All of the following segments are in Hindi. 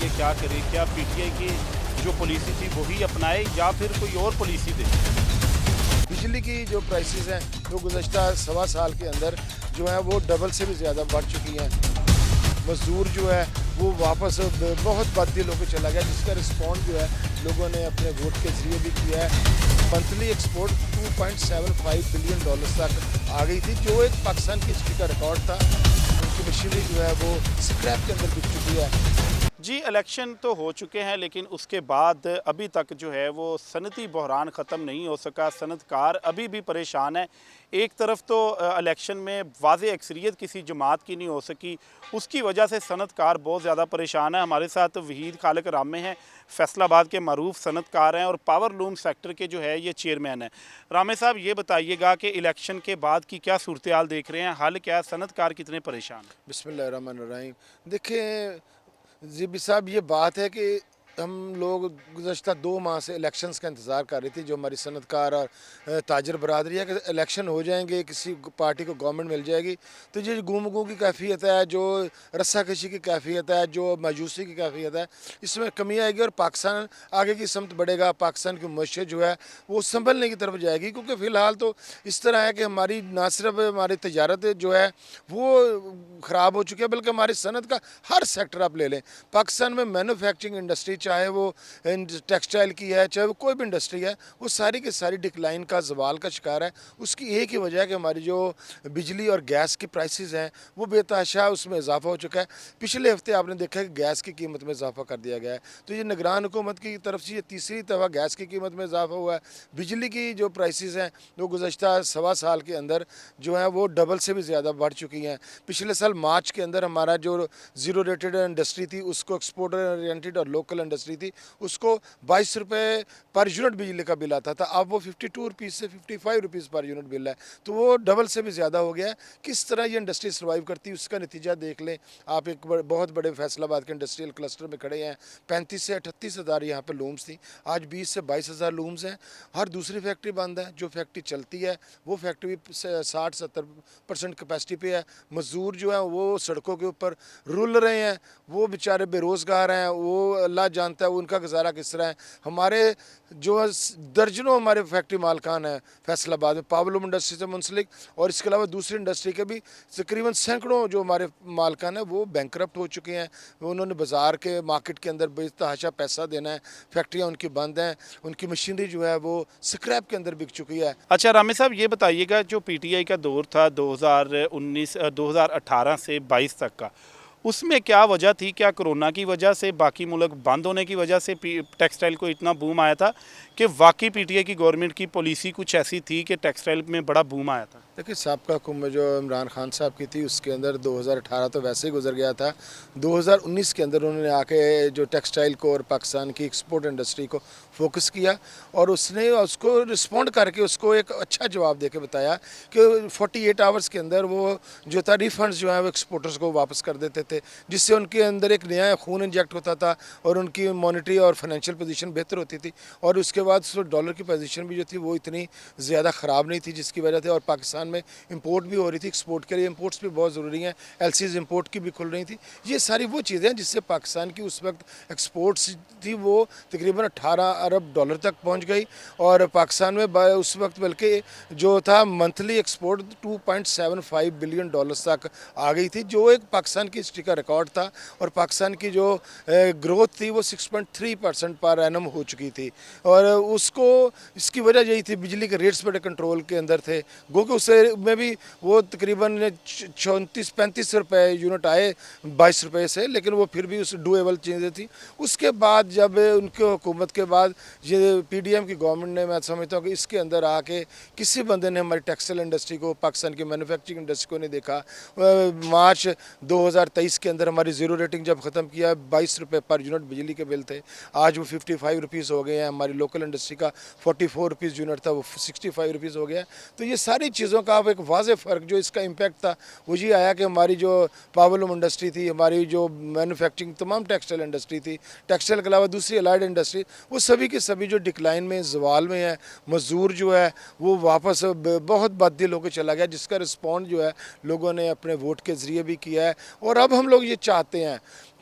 लिए क्या करे? क्या पीटीआई की जो पॉलिसी थी वही अपनाए या फिर कोई और पॉलिसी दे? बिजली की जो प्राइसेस हैं वो गुज़श्ता सवा साल के अंदर जो है वो डबल से भी ज़्यादा बढ़ चुकी हैं। मज़दूर जो है वो वापस बहुत बददिल होकर चला गया, जिसका रिस्पॉन्ड जो है लोगों ने अपने वोट के ज़रिए भी किया है। मंथली एक्सपोर्ट 2.75 बिलियन डॉलर्स तक आ गई थी, जो एक पाकिस्तान की हिस्ट्री का रिकॉर्ड था। उनकी मशीनरी जो है वो स्क्रैप के अंदर बिक चुकी है। जी, इलेक्शन तो हो चुके हैं लेकिन उसके बाद अभी तक जो है वो सनती बहरान ख़त्म नहीं हो सका। सनतकार अभी भी परेशान है। एक तरफ तो इलेक्शन में वाज़ेह अक्सरियत किसी जमात की नहीं हो सकी, उसकी वजह से सनतकार बहुत ज़्यादा परेशान है। हमारे साथ वहीद खालिक रामे हैं, फैसलाबाद के मरूफ सनतकार हैं और पावर लूम सेक्टर के जो है ये चेयरमैन हैं। रामे साहब, ये बताइएगा कि इलेक्शन के बाद की क्या सूरत हाल देख रहे हैं? हल क्या है? सनतकार कितने परेशान हैं? बिस्मिल्लाहिर्रहमानिर्रहीम। देखिए जी साहब, ये बात है कि हम लोग गुज़श्ता 2 माह से इलेक्शंस का इंतज़ार कर रही थी, जो हमारी सनतकार और ताजर बरादरी है कि इलेक्शन हो जाएंगे, किसी पार्टी को गवर्नमेंट मिल जाएगी। तो ये गुम गू की कैफियत है, जो रस्साकशी की कैफियत है, जो मायूसी की कैफियत है, इसमें कमी आएगी और पाकिस्तान आगे की समत बढ़ेगा। पाकिस्तान की मईशत जो है वो संभलने की तरफ जाएगी, क्योंकि फ़िलहाल तो इस तरह है कि हमारी ना सिर्फ हमारी तजारत जो है वो ख़राब हो चुकी है, बल्कि हमारी सनत का हर सेक्टर आप ले लें। पाकिस्तान में मैन्युफैक्चरिंग इंडस्ट्री, चाहे वो टेक्सटाइल की है, चाहे वो कोई भी इंडस्ट्री है, वो सारी की सारी डिक्लाइन का, ज़वाल का शिकार है। उसकी एक ही वजह है कि हमारी जो बिजली और गैस की प्राइसेस हैं वो बेतहाशा उसमें इजाफा हो चुका है। पिछले हफ्ते आपने देखा कि गैस की कीमत में इजाफा कर दिया गया है। तो ये निगरान हुकूमत की तरफ से ये तीसरी दफ़ा गैस की कीमत में इजाफा हुआ है। बिजली की जो प्राइसेस हैं वो गुज़श्ता सवा साल के अंदर जो है वो डबल से भी ज़्यादा बढ़ चुकी हैं। पिछले साल मार्च के अंदर हमारा जो ज़ीरो रेटेड इंडस्ट्री थी, उसको एक्सपोर्ट ओरिएंटेड और लोकल इंडस्ट्री थी, उसको 22 रुपये पर यूनिट बिजली का बिल आता था। अब वो 52 रुपीज़ से 55 रुपीज़ पर यूनिट बिल है, तो वो डबल से भी ज़्यादा हो गया है। किस तरह ये इंडस्ट्री सर्वाइव करती है उसका नतीजा देख लें आप। एक बहुत बड़े फैसलाबाद के इंडस्ट्रियल क्लस्टर में खड़े हैं। 35 से 38 हज़ार यहाँ पर लूम्स थी, आज 20 से 22 हज़ार लूम्स हैं। हर दूसरी फैक्ट्री बंद है। जो फैक्ट्री चलती है वो फैक्ट्री 60-70% कैपेसिटी पे है। मज़दूर जो है वो सड़कों के ऊपर रुल रहे हैं, वो बेचारे बेरोज़गार हैं। वो अल्लाह जानता है उनका गुजारा किस तरह है। हमारे जो दर्जनों हमारे फैक्ट्री मालकान हैं फैसलाबाद में, पावरलूम इंडस्ट्री से मुंसलिक, और इसके अलावा दूसरी इंडस्ट्री के भी तकरीबन सैकड़ों जो हमारे मालकान हैं वो बैंकरप्ट हो चुके हैं। उन्होंने बाज़ार के मार्केट के अंदर बेतहाशा पैसा देना है। फैक्ट्रियाँ उनकी बंद हैं, उनकी मशीनरी जो है वो स्क्रैप के अंदर बिक चुकी है। अच्छा रामे साहब, ये बताइएगा जो पीटीआई का दौर था 2018 से 22 तक का, उसमें क्या वजह थी? क्या कोरोना की वजह से, बाकी मुल्क बंद होने की वजह से टेक्सटाइल को इतना बूम आया था कि वाकई पीटीआई की गवर्नमेंट की पॉलिसी कुछ ऐसी थी कि टेक्सटाइल में बड़ा बूम आया था? देखिए, साबका हुकूमत जो इमरान खान साहब की थी उसके अंदर 2018 तो वैसे ही गुजर गया था। 2019 के अंदर उन्होंने आके जो टेक्सटाइल को और पाकिस्तान की एक्सपोर्ट इंडस्ट्री को फोकस किया, और उसने उसको रिस्पॉन्ड करके उसको एक अच्छा जवाब दे के बताया कि 48 आवर्स के अंदर वो जो था रिफंड्स जो है वो एक्सपोर्टर्स को वापस कर देते थे, जिससे उनके अंदर एक नया खून इंजेक्ट होता था और उनकी मॉनेटरी और फाइनेंशियल पोजीशन बेहतर होती थी। और उसके बाद डॉलर की पोजीशन भी जो थी वो इतनी ज़्यादा ख़राब नहीं थी, जिसकी वजह से और पाकिस्तान में इंपोर्ट भी हो रही थी। एक्सपोर्ट के लिए इंपोर्ट्स भी बहुत ज़रूरी हैं, एलसीज इंपोर्ट की भी खुल रही थी। ये सारी वो चीज़ें हैं जिससे पाकिस्तान की उस वक्त एक्सपोर्ट्स थी वो तकरीबन 18 अरब डॉलर तक पहुंच गई, और पाकिस्तान में उस वक्त बल्कि जो था मंथली एक्सपोर्ट 2.75 बिलियन डॉलर्स तक आ गई थी, जो एक पाकिस्तान की हिस्ट्री का रिकॉर्ड था। और पाकिस्तान की जो ग्रोथ थी वो 6.3% पर एनम हो चुकी थी, और उसको इसकी वजह यही थी बिजली के रेट्स बड़े कंट्रोल के अंदर थे। गो कि उससे में भी वो तकरीबन 34-35 रुपये यूनिट आए 22 रुपये से, लेकिन वो फिर भी उस डूएबल चीज़ें थी। उसके बाद जब उनके हुकूमत के बाद ये पीडीएम की गवर्नमेंट ने, मैं समझता हूँ कि इसके अंदर आके किसी बंदे ने हमारी टेक्सटाइल इंडस्ट्री को, पाकिस्तान की मैन्युफैक्चरिंग इंडस्ट्री को नहीं देखा। मार्च 2023 के अंदर हमारी ज़ीरो रेटिंग जब ख़त्म किया, 22 रुपये पर यूनिट बिजली के बिल थे, आज वो 55 रुपीज़ हो गए हैं। हमारी लोकल इंडस्ट्री का 44 रुपीज़ यूनिट था, वो 65 रुपीज़ हो गया। तो ये सारी चीज़ों का अब एक वाज़ेह फ़र्क जो इसका इम्पैक्ट था वो ये आया कि हमारी जो पावरलूम इंडस्ट्री थी, हमारी जो मैन्युफैक्चरिंग तमाम टेक्सटाइल इंडस्ट्री थी, टेक्सटाइल के अलावा दूसरी अलाइड इंडस्ट्री, वो सभी के सभी जो डिक्लाइन में, ज़वाल में है। मज़दूर जो है वो वापस बहुत बददिल होकर चला गया, जिसका रिस्पॉन्ड जो है लोगों ने अपने वोट के ज़रिए भी किया है। और अब हम लोग ये चाहते हैं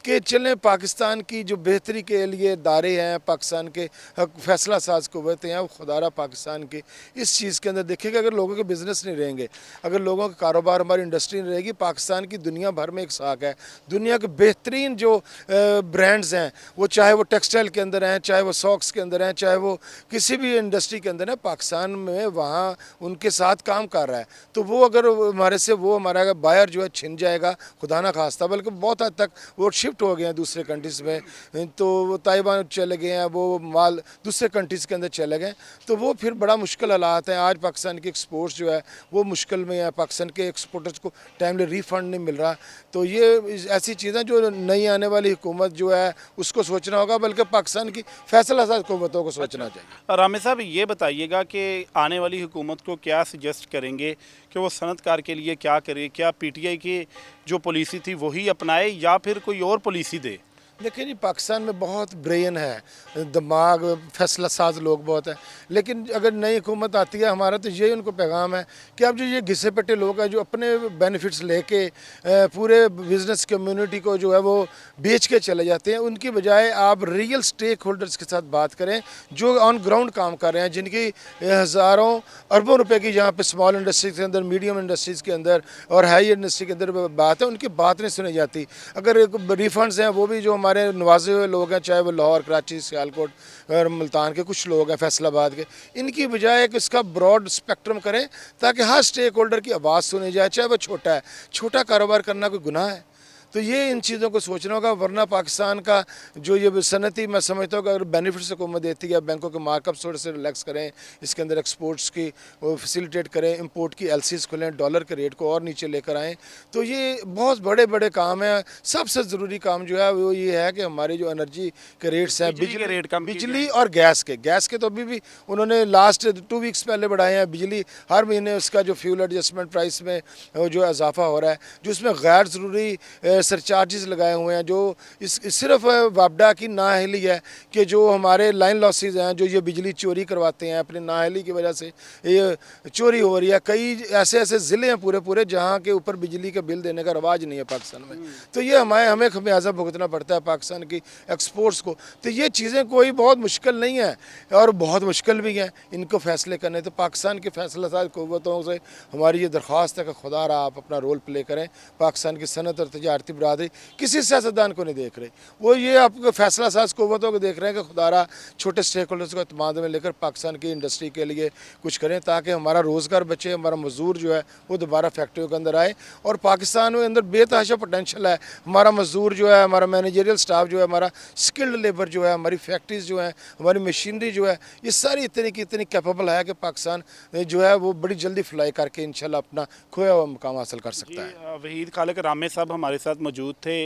कि चलें पाकिस्तान की जो बेहतरी के लिए दायरे हैं, पाकिस्तान के फैसला साज कुव्वतें हैं, वो खुदारा पाकिस्तान की इस चीज़ के अंदर देखेगा। अगर लोगों के बिज़नेस नहीं रहेंगे, अगर लोगों का कारोबार, हमारी इंडस्ट्री नहीं रहेगी, पाकिस्तान की दुनिया भर में एक साख है। दुनिया के बेहतरीन जो ब्रांड्स हैं, वो चाहे वो टेक्सटाइल के अंदर हैं, चाहे वो सॉक्स के अंदर हैं, चाहे वो किसी भी इंडस्ट्री के अंदर है, पाकिस्तान में वहाँ उनके साथ काम कर रहा है। तो वो अगर हमारे से वो हमारा बायर जो है छिन जाएगा, खुदा ना खास्ता, बल्कि बहुत हद तक वो शिफ्ट हो गए हैं दूसरे कंट्रीज़ में, तो वो ताइवान चले गए हैं, वो माल दूसरे कंट्रीज़ के अंदर चले गए, तो वो फिर बड़ा मुश्किल हालात है। आज पाकिस्तान की एक्सपोर्ट्स जो है वो मुश्किल में है, पाकिस्तान के एक्सपोर्टर्स को टाइमली रिफंड नहीं मिल रहा। तो ये ऐसी चीज़ें जो नई आने वाली हुकूमत जो है उसको सोचना होगा, बल्कि पाकिस्तान की फैसला साज हुकूमतों को सोचना चाहिए। रामे साहब ये बताइएगा कि आने वाली हुकूमत को क्या सजेस्ट करेंगे कि वो सनतकार के लिए क्या करे? क्या पीटीआई की जो पॉलिसी थी वही अपनाए या फिर कोई और पॉलिसी दे? देखिए जी, पाकिस्तान में बहुत ब्रेन है, दिमाग, फैसला साज लोग बहुत हैं, लेकिन अगर नई हुकूमत आती है, हमारा तो यही उनको पैगाम है कि अब जो ये घिसे पिटे लोग हैं जो अपने बेनिफिट्स लेके पूरे बिजनेस कम्युनिटी को जो है वो बेच के चले जाते हैं, उनकी बजाय आप रियल स्टेक होल्डर्स के साथ बात करें जो ऑन ग्राउंड काम कर रहे हैं, जिनकी हज़ारों अरबों रुपए की जहाँ पे स्मॉल इंडस्ट्रीज के अंदर, मीडियम इंडस्ट्रीज़ के अंदर और हाई इंडस्ट्री के अंदर बात है, उनकी बात नहीं सुनी जाती। अगर रिफंड्स हैं वो भी जो हमारे नवाजे हुए लोग हैं, चाहे वो लाहौर, कराची, सियालकोट और मुल्तान के कुछ लोग हैं, फैसलाबाद के, इनकी बजाय कि इसका ब्रॉड स्पेक्ट्रम करें ताकि हर स्टेक होल्डर की आवाज़ सुनी जाए, चाहे वो छोटा है। छोटा कारोबार करना कोई गुनाह है? तो ये इन चीज़ों को सोचना होगा, वरना पाकिस्तान का जो ये सनती, मैं समझता हूँ कि अगर बेनिफिट्स हुकूमत देती है, बैंकों के मार्कअप्स थोड़े से रिलैक्स करें, इसके अंदर एक्सपोर्ट्स की वो फैसिलिटेट करें, इंपोर्ट की एलसीज खुलें, डॉलर के रेट को और नीचे लेकर आएँ, तो ये बहुत बड़े बड़े काम हैं। सबसे ज़रूरी काम जो है वो ये है कि हमारी जो एनर्जी के रेट्स हैं, बिजली के रेट कम किए बिजली और गैस के तो अभी भी उन्होंने लास्ट 2 वीक्स पहले बढ़ाए हैं। बिजली हर महीने उसका जो फ्यूल एडजस्टमेंट प्राइस में जो इजाफा हो रहा है, जो उसमें गैर ज़रूरी सरचार्जेस लगाए हुए हैं, जो इस सिर्फ वापडा की नाअहली है कि जो हमारे लाइन लॉसेस हैं, जो ये बिजली चोरी करवाते हैं, अपनी नाअहली की वजह से ये चोरी हो रही है। कई ऐसे ऐसे ज़िले हैं पूरे पूरे जहाँ के ऊपर बिजली का बिल देने का रवाज नहीं है पाकिस्तान में, तो ये हमें खमियाजा भुगतना पड़ता है पाकिस्तान की एक्सपोर्ट्स को। तो ये चीज़ें कोई बहुत मुश्किल नहीं है और बहुत मुश्किल भी हैं इनको फैसले करने। तो पाकिस्तान की फैसला साज कुव्वतों से हमारी ये दरख्वास्त है कि खुदा रहा आप अपना रोल प्ले करें। पाकिस्तान की सनत और तजारती बरादरी किसी सियासतदान को नहीं देख रहे, वो ये आपको फैसला साज कुव्वतों को देख रहे हैं कि खुदारा छोटे स्टेक होल्डर्स को इत्मीनान में लेकर पाकिस्तान की इंडस्ट्री के लिए कुछ करें ताकि हमारा रोज़गार बचे, हमारा मजदूर जो है वो दोबारा फैक्ट्रियों के अंदर आए। और पाकिस्तान में अंदर बेतहाशा पोटेंशियल है, हमारा मजदूर जो है, हमारा मैनेजरियल स्टाफ जो है, हमारा स्किल्ड लेबर जो है, हमारी फैक्ट्रीज जो है, हमारी मशीनरी जो है, ये सारी इतनी की इतनी कैपेबल है कि पाकिस्तान जो है वो बड़ी जल्दी फ्लाई करके इंशाल्लाह अपना खोया हुआ मुकाम हासिल कर सकता है। वहीद खालिक रामे साहब हमारे साथ मौजूद थे,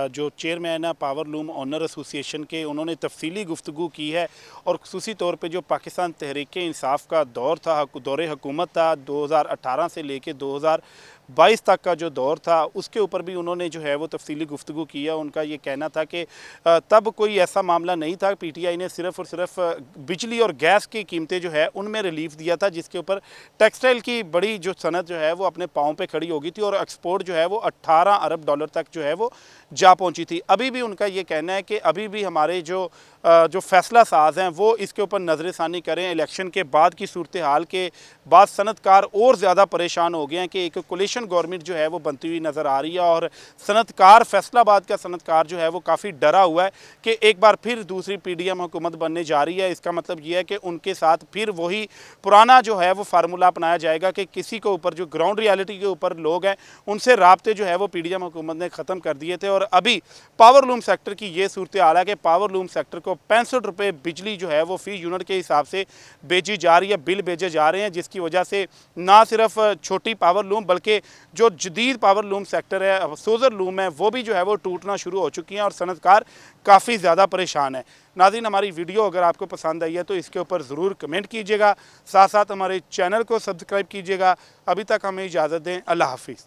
जो चेयरमैन है पावर लूम ऑनर एसोसिएशन के। उन्होंने तफसीली गुफ्तगू की है और खुसूसी तौर पे जो पाकिस्तान तहरीक इंसाफ का दौर था, दौर हुकूमत था 2018 से लेके 2022 तक का जो दौर था, उसके ऊपर भी उन्होंने जो है वो तफसीली गुफ्तगू किया। उनका ये कहना था कि तब कोई ऐसा मामला नहीं था, पीटीआई ने सिर्फ़ और सिर्फ बिजली और गैस की कीमतें जो है उनमें रिलीफ दिया था, जिसके ऊपर टेक्सटाइल की बड़ी जो सनत जो है वो अपने पाँव पे खड़ी हो गई थी और एक्सपोर्ट जो है वो 18 अरब डॉलर तक जो है वो जा पहुंची थी। अभी भी उनका ये कहना है कि अभी भी हमारे जो फैसला साज हैं वो इसके ऊपर नज़रसानी करें। इलेक्शन के बाद की सूरत हाल के बाद सनतकार और ज़्यादा परेशान हो गए हैं कि एक कोलिशन गवर्नमेंट जो है वो बनती हुई नज़र आ रही है और सनतकार, फैसलाबाद का सनतकार जो है वो काफ़ी डरा हुआ है कि एक बार फिर दूसरी पीडीएम हुकूमत बनने जा रही है। इसका मतलब ये है कि उनके साथ फिर वही पुराना जो है वो फार्मूला अपनाया जाएगा कि किसी के ऊपर जो ग्राउंड रियलिटी के ऊपर लोग हैं उनसे राब्ते जो है वो पीडीएम हुकूमत ने ख़त्म कर दिए थे। और अभी पावर लूम सेक्टर की ये सूरत हाल है कि पावर लूम सेक्टर को 65 रुपये बिजली जो है वो फ़ी यूनिट के हिसाब से बेची जा रही है, बिल भेजे जा रहे हैं, जिसकी वजह से ना सिर्फ छोटी पावर लूम बल्कि जो जदीद पावर लूम सेक्टर है, सोजर लूम है, वो भी जो है वो टूटना शुरू हो चुकी हैं और सनतकार काफ़ी ज़्यादा परेशान है। नाज़रीन, हमारी वीडियो अगर आपको पसंद आई है तो इसके ऊपर ज़रूर कमेंट कीजिएगा, साथ साथ हमारे चैनल को सब्सक्राइब कीजिएगा। अभी तक हमें इजाज़त दें, अल्लाह हाफिज़।